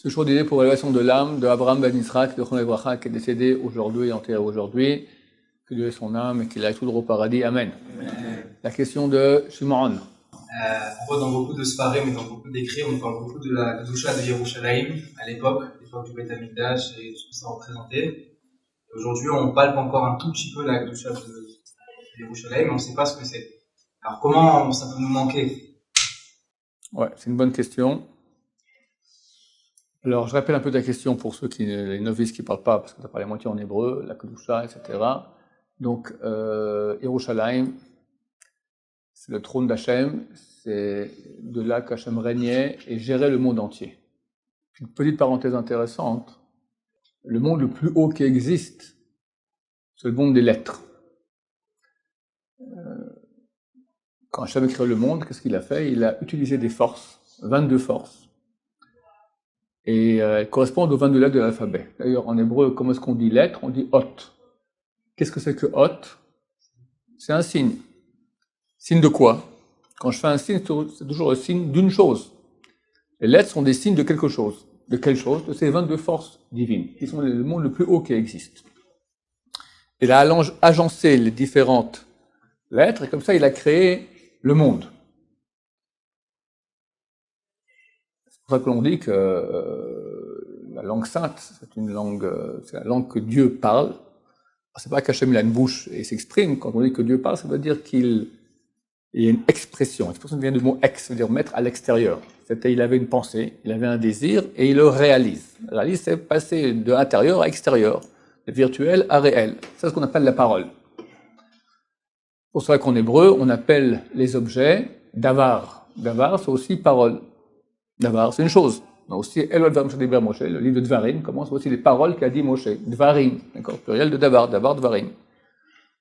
Ce jour d'idée pour l'élévation de l'âme de Abraham Ben Israq de Chonei Bracha, qui est décédé aujourd'hui et enterré aujourd'hui. Que Dieu ait son âme et qu'il aille tout droit au paradis. Amen. La question de Shimon. On voit dans beaucoup de Sfarim et dans beaucoup d'écrits, on parle beaucoup de la Kedusha de Yerushalayim à l'époque du Beth Amikdash et tout ce que ça représentait. Aujourd'hui, on palpe encore un tout petit peu la Kedusha de Yerushalayim, mais on ne sait pas ce que c'est. Alors comment ça peut nous manquer? Ouais, c'est une bonne question. Alors, je rappelle un peu ta question pour ceux les novices qui ne parlent pas, parce que tu as parlé moitié en hébreu, la Kedusha, etc. Donc, Yerushalayim, c'est le trône d'Hachem, c'est de là qu'Hachem régnait et gérait le monde entier. Une petite parenthèse intéressante, le monde le plus haut qui existe, c'est le monde des lettres. Quand Hachem a créé le monde, qu'est-ce qu'il a fait? Il a utilisé des forces, 22 forces. Et elles correspondent aux 22 lettres de l'alphabet. D'ailleurs, en hébreu, comment est-ce qu'on dit lettre? On dit hot. Qu'est-ce que c'est que hot? C'est un signe. Signe de quoi? Quand je fais un signe, c'est toujours le signe d'une chose. Les lettres sont des signes de quelque chose. De quelle chose? De ces 22 forces divines, qui sont le monde le plus haut qui existe. Il a agencé les différentes lettres, et comme ça, il a créé le monde. C'est pour ça que l'on dit que la langue sainte, c'est la langue que Dieu parle. C'est pas qu'Hachem a une bouche et s'exprime. Quand on dit que Dieu parle, ça veut dire qu'il y a une expression. L'expression vient du mot ex, ça veut dire mettre à l'extérieur. C'était, il avait une pensée, il avait un désir et il le réalise. Réalise, c'est passer de intérieur à extérieur, de virtuel à réel. C'est ce qu'on appelle la parole. C'est pour ça qu'en hébreu, on appelle les objets davar. Davar, c'est aussi parole. Davar, c'est une chose. On a aussi Elot Dvarim Shadiber Moshe, le livre de Dvarim, commence aussi les paroles qu'a dit Moshe. Dvarim, d'accord, pluriel de davar, davar, Dvarim.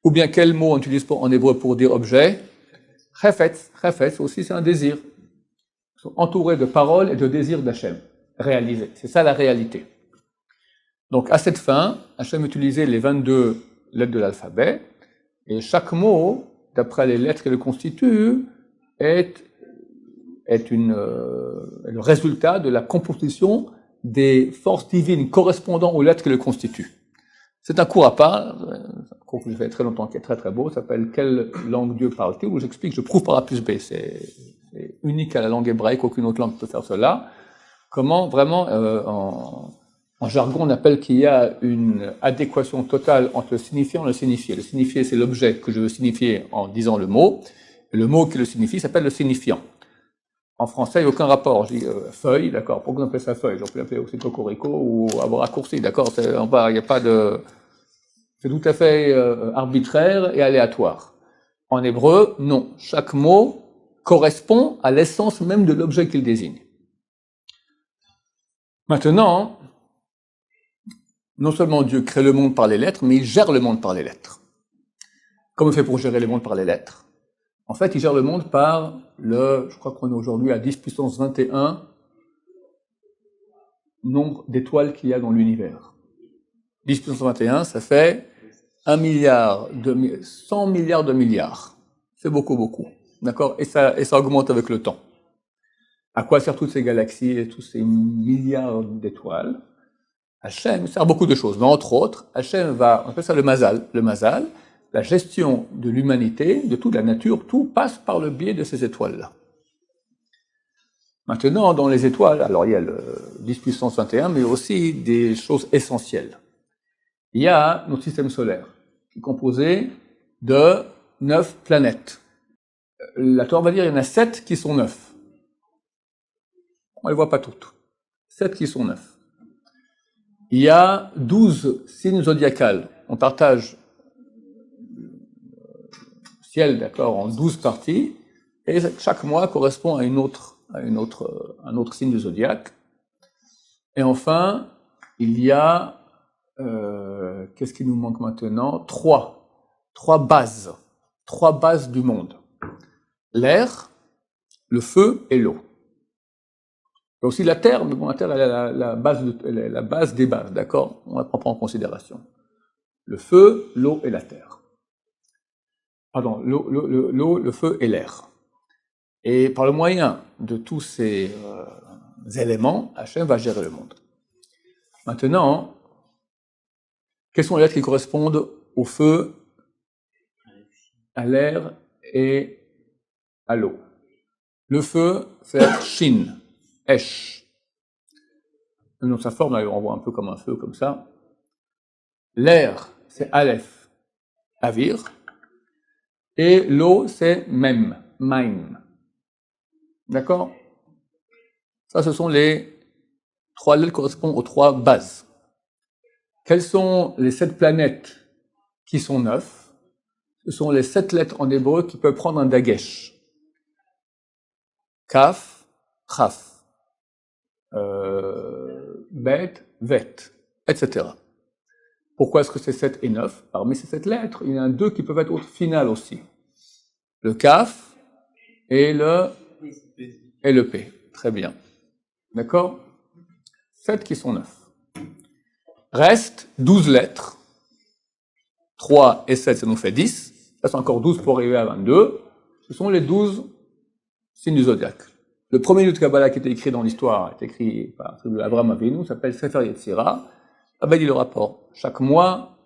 Ou bien quel mot on utilise en hébreu pour dire objet? Chefetz, chefetz aussi c'est un désir. Ils sont entourés de paroles et de désirs d'Hachem, réalisés. C'est ça la réalité. Donc à cette fin, Hachem utilisait les 22 lettres de l'alphabet, et chaque mot, d'après les lettres qui le constituent, est le résultat de la composition des forces divines correspondant aux lettres qui le constituent. C'est un cours à part, un cours que j'ai fait très longtemps, qui est très très beau, ça s'appelle « Quelle langue Dieu parle-t-il ?» où j'explique, je prouve par A plus B, c'est unique à la langue hébraïque, aucune autre langue peut faire cela. Comment vraiment, en jargon, on appelle qu'il y a une adéquation totale entre le signifiant et le signifié. Le signifié, c'est l'objet que je veux signifier en disant le mot, et le mot qui le signifie s'appelle le signifiant. En français, il n'y a aucun rapport. Je dis feuille, d'accord. Pourquoi on appelle ça feuille? J'aurais pu l'appeler aussi cocorico ou avoir raccourci, d'accord. Il n'y a pas de. C'est tout à fait arbitraire et aléatoire. En hébreu, non. Chaque mot correspond à l'essence même de l'objet qu'il désigne. Maintenant, non seulement Dieu crée le monde par les lettres, mais il gère le monde par les lettres. Comment il fait pour gérer le monde par les lettres? En fait, il gère le monde par je crois qu'on est aujourd'hui à 10 puissance 21 nombre d'étoiles qu'il y a dans l'univers. 10 puissance 21, ça fait 1 milliard, 100 milliards de milliards. C'est beaucoup, beaucoup. D'accord? Et ça augmente avec le temps. À quoi servent toutes ces galaxies et tous ces milliards d'étoiles? Hachem sert à beaucoup de choses, mais entre autres, Hachem on appelle ça le mazal. Le mazal, la gestion de l'humanité, de toute la nature, tout passe par le biais de ces étoiles-là. Maintenant, dans les étoiles, alors il y a le 10 puissance 21, mais aussi des choses essentielles. Il y a notre système solaire, qui est composé de 9 planètes. La Torah va dire qu'il y en a 7 qui sont 9. On ne les voit pas toutes. 7 qui sont 9. Il y a 12 signes zodiacales. On partage le ciel, d'accord, en 12 parties, et chaque mois correspond à un autre signe du zodiaque. Et enfin, il y a, qu'est-ce qui nous manque maintenant? Trois bases du monde. L'air, le feu et l'eau. Il y a aussi la terre, mais bon, la terre, elle est la base des bases, d'accord? On ne la prend pas en considération. Le feu, l'eau et la terre. Pardon, l'eau, le feu et l'air. Et par le moyen de tous ces éléments, Hachem va gérer le monde. Maintenant, quelles sont les lettres qui correspondent au feu, à l'air et à l'eau? Le feu, c'est Shin, Esh. Dans sa forme, là, on voit un peu comme un feu, comme ça. L'air, c'est Aleph, Avir. Et l'eau, c'est Mem, Maim. D'accord? Ça, ce sont les 3 lettres qui correspondent aux 3 bases. Quelles sont les 7 planètes qui sont 9? Ce sont les 7 lettres en hébreu qui peuvent prendre un dagesh. Kaf, Chaf, Bet, Vet, etc. Pourquoi est-ce que c'est 7 et 9? Parmi ces 7 lettres, il y en a 2 qui peuvent être finales aussi. Le Kaf et le P. Très bien. D'accord? 7 qui sont 9. Reste 12 lettres. 3 et 7, ça nous fait 10. Ça, c'est encore 12 pour arriver à 22. Ce sont les 12 signes du zodiaque. Le premier livre de Kabbalah qui était écrit dans l'histoire, est écrit par Avraham Avinu, s'appelle Sefer Yetzirah. Là-bas, il dit le rapport. Chaque mois,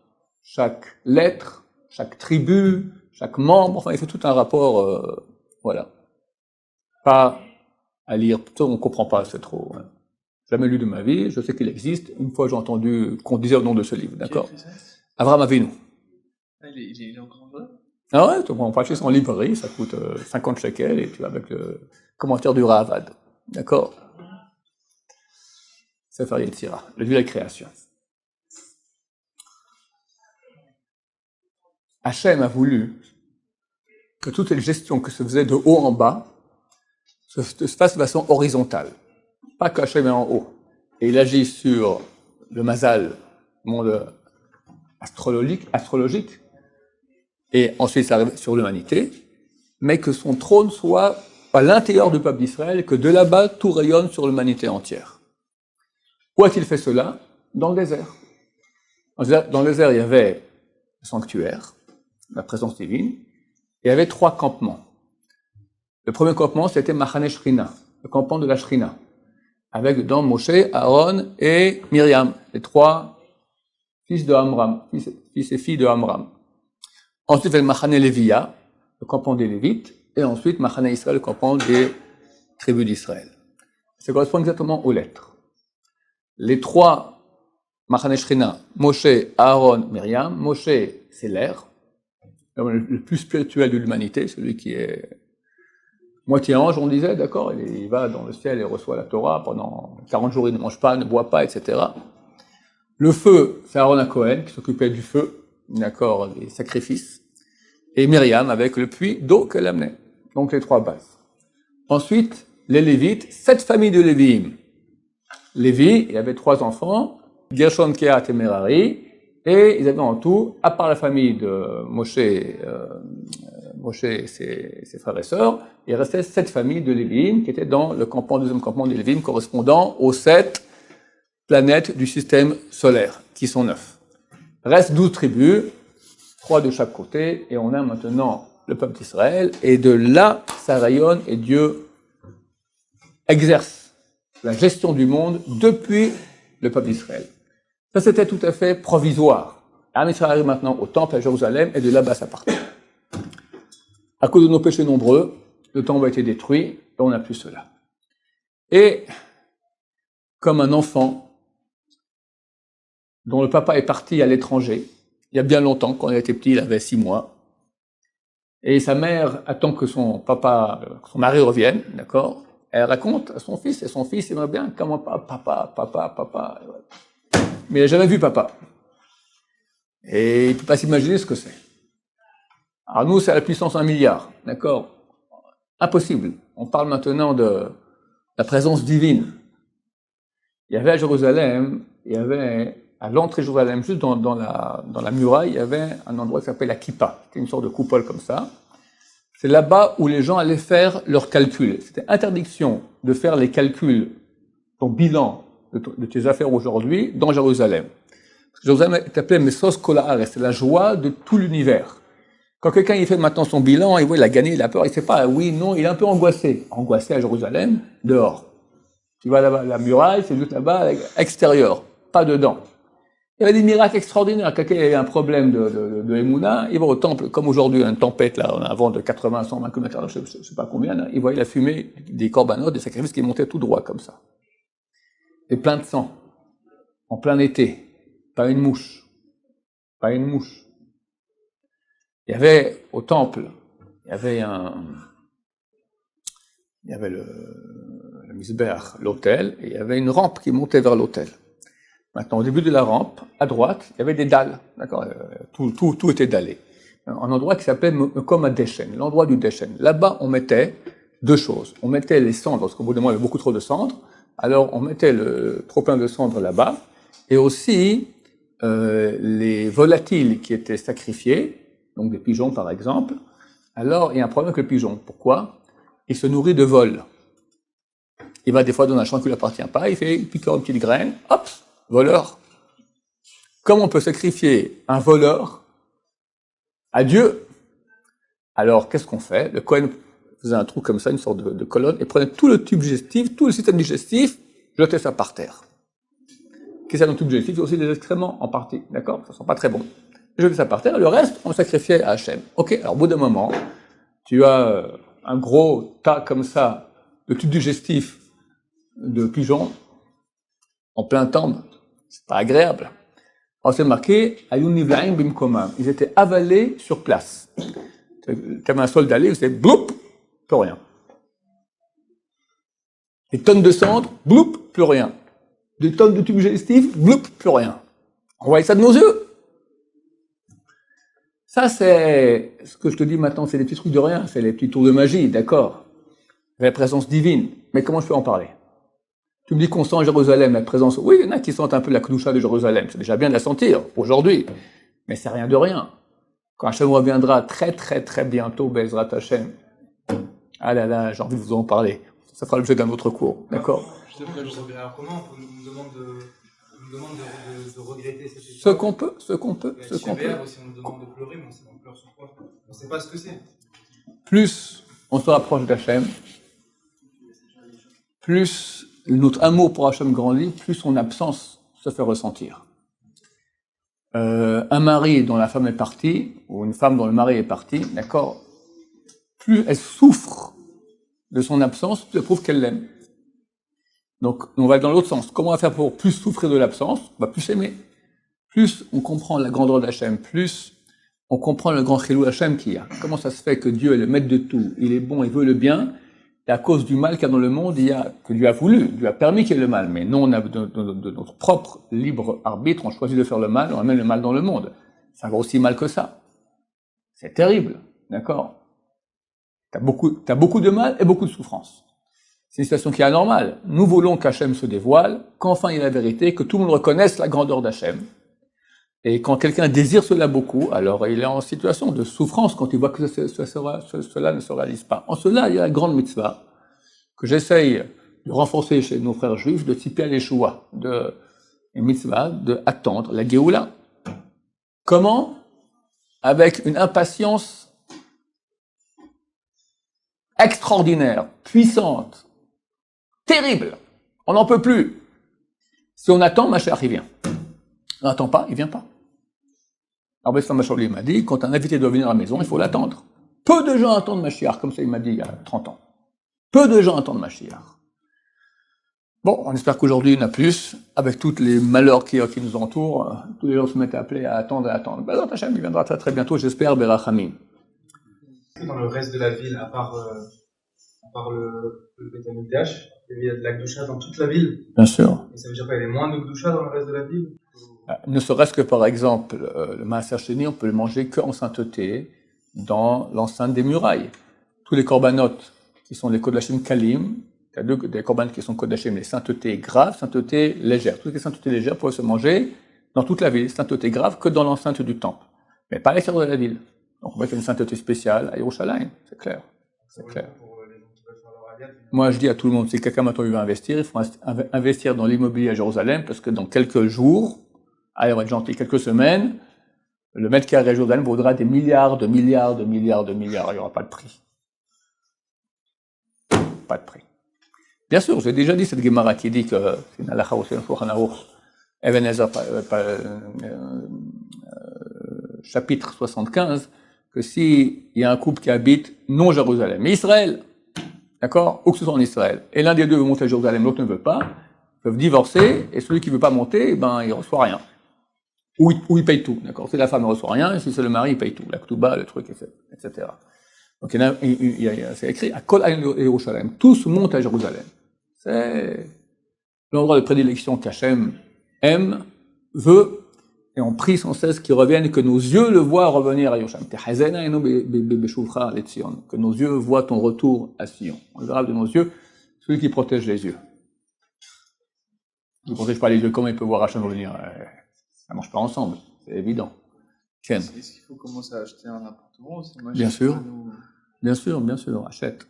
chaque lettre, chaque tribu, chaque membre, enfin, il fait tout un rapport, voilà. Pas à lire, on ne comprend pas, c'est trop. Hein. Jamais lu de ma vie, je sais qu'il existe. Une fois, j'ai entendu qu'on disait au nom de ce livre, d'accord? Avraham Avinu. Il est encore en vrai? Ah ouais, tu peux en acheter en librairie, ça coûte 50 shekels et tu vas avec le commentaire du Ravad. D'accord? Sefer Yetzirah, le livre de la création. Hachem a voulu que toute cette gestion que se faisait de haut en bas se fasse de façon horizontale. Pas qu'Hachem est en haut. Et il agit sur le mazal, le monde astrologique, et ensuite ça arrive sur l'humanité, mais que son trône soit à l'intérieur du peuple d'Israël, que de là-bas tout rayonne sur l'humanité entière. Où a-t-il fait cela? Dans le désert. Dans le désert, il y avait le sanctuaire, la présence divine, et il y avait 3 campements. Le premier campement, c'était Machane Shrina, le campement de la Shrina, avec dedans Moshe, Aaron et Myriam, les 3 fils de Amram, fils et filles de Amram. Ensuite, il y avait Machane Lévia, le campement des Lévites, et ensuite Machane Israël, le campement des tribus d'Israël. Ça correspond exactement aux lettres. Les 3 Machane Shrina, Moshe, Aaron, Myriam. Moshe, c'est l'air, le plus spirituel de l'humanité, celui qui est moitié ange, on disait, d'accord, il va dans le ciel et reçoit la Torah, pendant 40 jours il ne mange pas, ne boit pas, etc. Le feu, c'est Aaron à Cohen, qui s'occupait du feu, d'accord, des sacrifices, et Myriam avec le puits d'eau qu'elle amenait. Donc les 3 bases. Ensuite, les Lévites, 7 familles de Lévi'im. Lévi, il avait 3 enfants, Gershon, Kehat et Merari, et ils avaient en tout, à part la famille de Moshe et ses frères et sœurs, il restait 7 familles de Lévi'im qui étaient dans le deuxième campement des Lévi'im correspondant aux 7 planètes du système solaire, qui sont 9. Reste 12 tribus, 3 de chaque côté, et on a maintenant le peuple d'Israël, et de là, ça rayonne, et Dieu exerce la gestion du monde depuis le peuple d'Israël. Ça, c'était tout à fait provisoire. Am Israël arrive maintenant au temple à Jérusalem, et de là-bas, ça part. À cause de nos péchés nombreux, le temple a été détruit, et on n'a plus cela. Et, comme un enfant dont le papa est parti à l'étranger, il y a bien longtemps, quand il était petit, il avait 6 mois, et sa mère attend que son mari revienne, d'accord? Elle raconte à son fils, et son fils aimerait bien, comment papa. Mais il n'a jamais vu papa. Et il ne peut pas s'imaginer ce que c'est. Alors nous, c'est à la puissance 1 milliard, d'accord? Impossible. On parle maintenant de la présence divine. Il y avait à Jérusalem, à l'entrée de Jérusalem, juste dans la muraille, il y avait un endroit qui s'appelle la Kippa. C'était une sorte de coupole comme ça. C'est là-bas où les gens allaient faire leurs calculs. C'était interdiction de faire les calculs, ton bilan de tes affaires aujourd'hui, dans Jérusalem. Parce que Jérusalem est appelée Mesos Kol Haaretz, c'est la joie de tout l'univers. Quand quelqu'un il fait maintenant son bilan, il voit il a gagné, il a peur, il ne sait pas, oui, non, il est un peu angoissé. Angoissé à Jérusalem, dehors. Tu vas là-bas, la muraille, c'est juste là-bas, extérieur, pas dedans. Il y avait des miracles extraordinaires. Quelqu'un avait un problème de Emouna, il va au temple, comme aujourd'hui, une tempête, là, un vent de 80, 120 km, je sais pas combien, là, il voyait la fumée des corbanotes, des sacrifices qui montaient tout droit, comme ça. Et plein de sang. En plein été. Pas une mouche. Pas une mouche. Il y avait, au temple, il y avait le misbéach, l'autel, et il y avait une rampe qui montait vers l'autel. Maintenant, au début de la rampe, à droite, il y avait des dalles, d'accord, tout était dallé. Un endroit qui s'appelait comme un Deshen, l'endroit du Deshen. Là-bas, on mettait deux choses. On mettait les cendres, parce qu'au bout d'un moment, il y avait beaucoup trop de cendres. Alors, on mettait le trop plein de cendres là-bas, et aussi les volatiles qui étaient sacrifiés, donc des pigeons par exemple. Alors, il y a un problème avec le pigeon. Pourquoi? Il se nourrit de vol. Il va des fois dans un champ qui ne lui appartient pas, il pique une petite graine, hop, voleur. Comment on peut sacrifier un voleur à Dieu? Alors, qu'est-ce qu'on fait? Le Kohen faisait un trou comme ça, une sorte de colonne, et prenait tout le tube digestif, tout le système digestif, jetait ça par terre. Qu'est-ce qu'il y a dans le tube digestif? Il y a aussi des excréments, en partie, d'accord? Ça ne sent pas très bon. Jetait ça par terre, le reste, on le sacrifiait à Hachem. Ok, alors au bout d'un moment, tu as un gros tas comme ça de tube digestif de pigeons en plein temps, c'est pas agréable. On s'est marqué Ayun Nivlaim Bimkomam. Ils étaient avalés sur place. Comme un soldat allé, c'est bloup, plus rien. Des tonnes de cendres, bloup, plus rien. Des tonnes de tubes digestifs, bloup, plus rien. On voyait ça de nos yeux. Ça, c'est ce que je te dis maintenant, c'est des petits trucs de rien, c'est les petits tours de magie, d'accord? La présence divine. Mais comment je peux en parler? Tu me dis qu'on sent Jérusalem, la présence. Oui, il y en a qui sentent un peu la Kedusha de Jérusalem. C'est déjà bien de la sentir, aujourd'hui. Mais c'est rien de rien. Quand Hachem reviendra très très très bientôt, Bezrat Hachem. Ah là là, j'ai envie de vous en parler. Ça fera l'objet d'un autre cours, d'accord? Alors comment on nous demande de regretter cette époque? Ce qu'on peut. Aussi, on nous demande de pleurer, mais on pleure sur quoi? On ne sait pas ce que c'est. Plus on se rapproche d'Hachem, plus notre amour pour Hachem grandit, plus son absence se fait ressentir. Un mari dont la femme est partie, ou une femme dont le mari est parti, d'accord, plus elle souffre de son absence, plus elle prouve qu'elle l'aime. Donc, on va dans l'autre sens. Comment on va faire pour plus souffrir de l'absence? On va plus aimer. Plus on comprend la grandeur d'Hachem, plus on comprend le grand chilou Hachem qu'il y a. Comment ça se fait que Dieu est le maître de tout, il est bon, il veut le bien, et à cause du mal qu'il y a dans le monde, que Dieu a voulu, Dieu a permis qu'il y ait le mal. Mais nous, on a de notre propre libre arbitre, on choisit de faire le mal, on amène le mal dans le monde. C'est un aussi mal que ça. C'est terrible, d'accord? T'as beaucoup de mal et beaucoup de souffrance. C'est une situation qui est anormale. Nous voulons qu'Hachem se dévoile, qu'enfin il y ait la vérité, que tout le monde reconnaisse la grandeur d'Hachem. Et quand quelqu'un désire cela beaucoup, alors il est en situation de souffrance quand il voit que cela ne se réalise pas. En cela, il y a la grande mitzvah que j'essaye de renforcer chez nos frères juifs, de tiper à l'Eshua, une mitzvah de attendre la Géoula. Comment? Avec une impatience extraordinaire, puissante, terrible. On n'en peut plus. Si on attend, Mashiach, il vient. On n'attend pas, il vient pas. Alors, Bestam Mashiach m'a dit, quand un invité doit venir à la maison, il faut l'attendre. Peu de gens attendent Mashiach, comme ça il m'a dit il y a 30 ans. Peu de gens attendent Mashiach. Bon, on espère qu'aujourd'hui il y en a plus, avec tous les malheurs qui nous entourent, tous les gens se mettent à appeler à attendre. Ben, Hachem, il viendra très très bientôt, j'espère, Berachamim. Dans le reste de la ville, à part le Beth Amikdash, il y a de la Gdusha dans toute la ville. Bien sûr. Et ça veut dire qu'il y avait moins de Gdusha dans le reste de la ville? Ne serait-ce que par exemple, le Maaser Sheni, on peut le manger qu'en sainteté, dans l'enceinte des murailles. Tous les corbanotes qui sont les Kodashim Kalim, il y a des corbanotes qui sont Kodashim, les saintetés graves, saintetés légères. Toutes les saintetés légères pouvaient se manger dans toute la ville, sainteté grave que dans l'enceinte du temple. Mais pas à l'extérieur de la ville. Donc on va faire une sainteté spéciale à Yerushalayim, c'est clair. C'est clair. Moi, je dis à tout le monde, si quelqu'un maintenant veut investir, il faut investir dans l'immobilier à Jérusalem, parce que dans quelques jours, allez, on va être gentil, quelques semaines, le mètre carré à Jérusalem vaudra des milliards, il n'y aura pas de prix. Pas de prix. Bien sûr, j'ai déjà dit cette Gemara qui dit que c'est une halakha aussi, un Shulchan Aruch, Even Ezer, chapitre 75, que s'il y a un couple qui habite non Jérusalem, mais Israël, d'accord, ou que ce soit en Israël, et l'un des deux veut monter à Jérusalem, l'autre ne veut pas, ils peuvent divorcer, et celui qui ne veut pas monter, ben, il ne reçoit rien. Ou il paye tout, d'accord. Si la femme ne reçoit rien, et si c'est le mari, il paye tout, la ktouba, le truc, etc. Donc c'est écrit à Kol Ayin Yerushalayim, tous montent à Jérusalem. C'est l'endroit de prédilection qu'Hachem aime, veut, et on prie sans cesse qu'il revienne, que nos yeux le voient revenir à Yerushalayim. Que nos yeux voient ton retour à Sion. On verra de nos yeux celui qui protège les yeux. Il ne protège pas les yeux, comment il peut voir Hachem revenir? Ça ne marche pas ensemble, c'est évident. Ken. Est-ce qu'il faut commencer à acheter un appartement? Bien sûr, achète.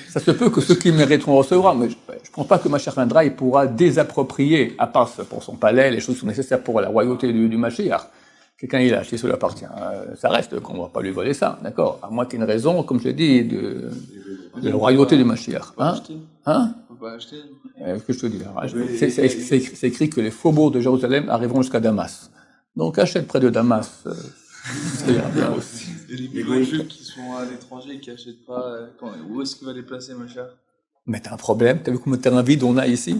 Ça se peut que ceux qui mériteront recevoir, mais je ne pense pas que Mashiach viendra, il pourra désapproprier, à part pour son palais, les choses qui sont nécessaires pour la royauté du Mashiach. Quelqu'un il a acheté, ça lui appartient. Ça reste qu'on ne va pas lui voler ça, d'accord? À moins qu'il y ait une raison, comme je l'ai dit, de la royauté du Mashiach. Hein? On peut acheter. Qu'est-ce que je te dis là? C'est écrit que les faubourgs de Jérusalem arriveront jusqu'à Damas. Donc achète près de Damas. Ça ira bien aussi. Et les gros juifs qui sont à l'étranger et qui n'achètent pas, où est-ce qu'il va les placer, ma chère? Mais t'as un problème, t'as vu combien de terrains vides on a ici?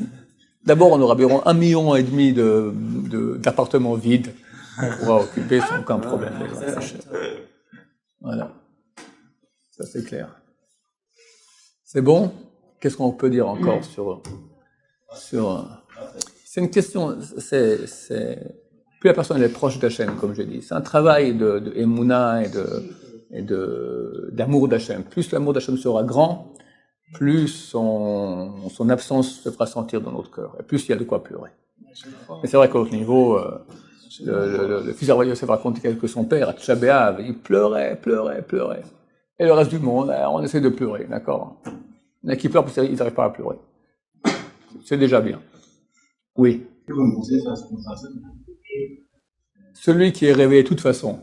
D'abord, on aura environ 1,5 million d'appartements vides. On pourra occuper sans aucun problème. Voilà. Ça, c'est clair. C'est bon? Qu'est-ce qu'on peut dire encore sur c'est une question, plus la personne est proche d'Hachem, comme j'ai dit. C'est un travail de Emouna et d'amour d'Hachem. Plus l'amour d'Hachem sera grand, plus son absence se fera sentir dans notre cœur. Et plus il y a de quoi pleurer. Et c'est vrai qu'à autre niveau, le fils d'Arva Yosef raconte que son père, à Tisha B'Av, il pleurait. Et le reste du monde, on essaie de pleurer, d'accord? Il y en a qui pleurent parce qu'ils n'arrivent pas à pleurer. C'est déjà bien. Oui. Celui qui est réveillé de toute façon,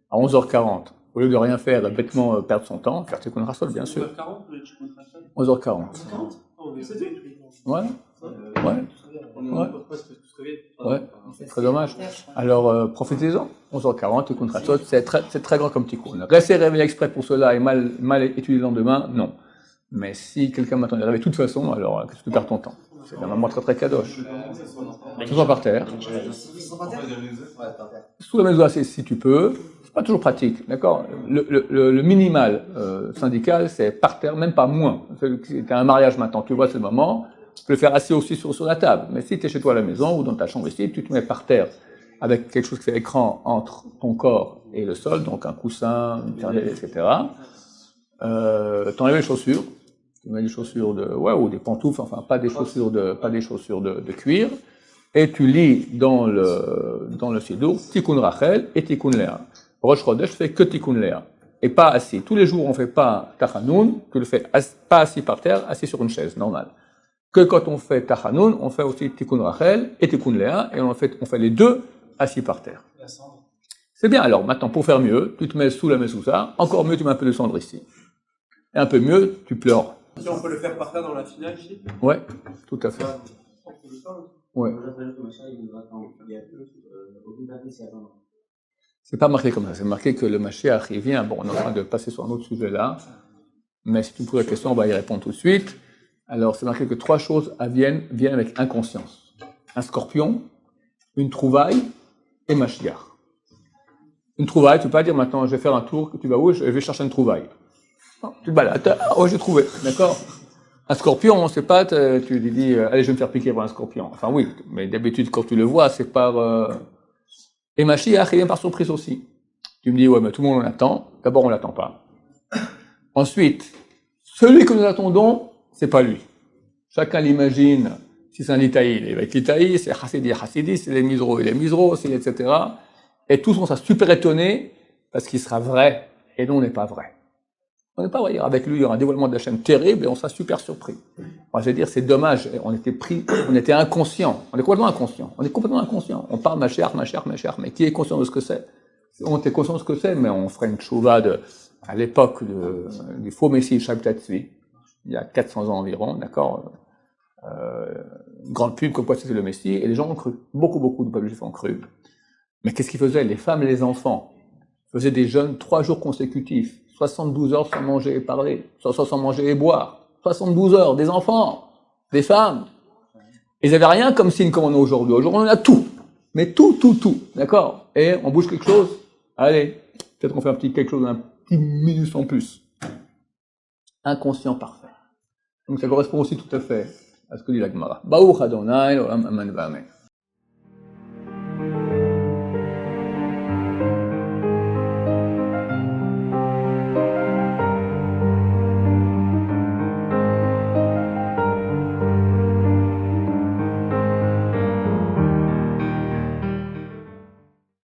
à 11h40, au lieu de rien faire et bêtement perdre son temps, faire Tikkun Rasol, bien sûr. 11h40. Ouais. C'est très dommage. Alors, profitez-en. 11h40, Tikkun Rasol, c'est très grand comme Tikkun. Rester réveillé exprès pour cela et mal étudier le lendemain, non. Mais si quelqu'un m'attend à réveiller de toute façon, alors qu'est-ce que tu perds ton temps? C'est un moment très très kadosh. Que ce soit par terre. Sous la maison, si tu peux. C'est pas toujours pratique, d'accord? Le minimal syndical, c'est par terre, même pas moins. C'est un mariage maintenant, tu vois, c'est le moment. Tu peux le faire assis aussi sur la table. Mais si tu es chez toi à la maison ou dans ta chambre ici, tu te mets par terre avec quelque chose qui fait écran entre ton corps et le sol, donc un coussin, une ternelle, etc. T'enlèves les chaussures. Tu mets des chaussures ou des pantoufles, enfin pas des chaussures de cuir, et tu lis dans le Sidour Tikkun Rachel et Tikkun Léa. Rosh Chodesh fait que Tikkun Léa, et pas assis. Tous les jours on fait pas Tachanoun, tu le fais pas assis par terre, assis sur une chaise, normal. Que quand on fait Tachanoun, on fait aussi Tikkun Rachel et Tikkun Léa, et on fait les deux assis par terre. C'est bien, alors maintenant pour faire mieux, tu te mets sous la mezouza, encore mieux tu mets un peu de cendre ici. Et un peu mieux, tu pleures. Si on peut le faire par terre dans la finale ici? Ouais, tout à fait. Ouais. C'est pas marqué comme ça, c'est marqué que le Mashiach il vient. Bon, on est en train de passer sur un autre sujet là, mais si tu me poses la question, on va y répondre tout de suite. Alors, c'est marqué que 3 choses viennent avec inconscience. Un scorpion, une trouvaille et Mashiach. Une trouvaille, tu peux pas dire maintenant je vais faire un tour, tu vas où? Je vais chercher une trouvaille. Tu te balades, j'ai trouvé, d'accord? Un scorpion, c'est pas, tu lui dis, allez, je vais me faire piquer par un scorpion. Enfin oui, mais d'habitude, quand tu le vois, c'est par... Et Mashiach, il vient par surprise aussi. Tu me dis, ouais, mais tout le monde l'attend. D'abord, on l'attend pas. Ensuite, celui que nous attendons, c'est pas lui. Chacun l'imagine, si c'est un Litaï, il est avec Litaï, c'est Hassidi, c'est les Misro, il est Misro, c'est etc. Et tous on sera super étonnés, parce qu'il sera vrai, et nous, on n'est pas vrai. On n'est pas vrai. Avec lui, il y aura un dévoilement de la chaîne terrible et on sera super surpris. Enfin, je veux dire, c'est dommage. On était inconscient. On est complètement inconscient. On parle Mashiach, mais qui est conscient de ce que c'est? On était conscient de ce que c'est, mais on ferait une tchouva à l'époque du faux Messie Shabbat Tzvi. il y a 400 ans environ, d'accord, une grande pub comme quoi c'était le Messie, et les gens ont cru. Beaucoup de peuples juifs ont cru. Mais qu'est-ce qu'ils faisaient? Les femmes et les enfants faisaient des jeûnes 3 jours consécutifs, 72 heures sans manger et parler, sans manger et boire, 72 heures, des enfants, des femmes. Ils n'avaient rien comme signe comme on a aujourd'hui. Aujourd'hui, on a tout. Mais tout, d'accord? Et on bouge quelque chose, allez, peut-être qu'on fait un petit quelque chose, un petit minus en plus. Inconscient parfait. Donc ça correspond aussi tout à fait à ce que dit la Gemara. Baruch Adonai, Olam Amen V'Amen.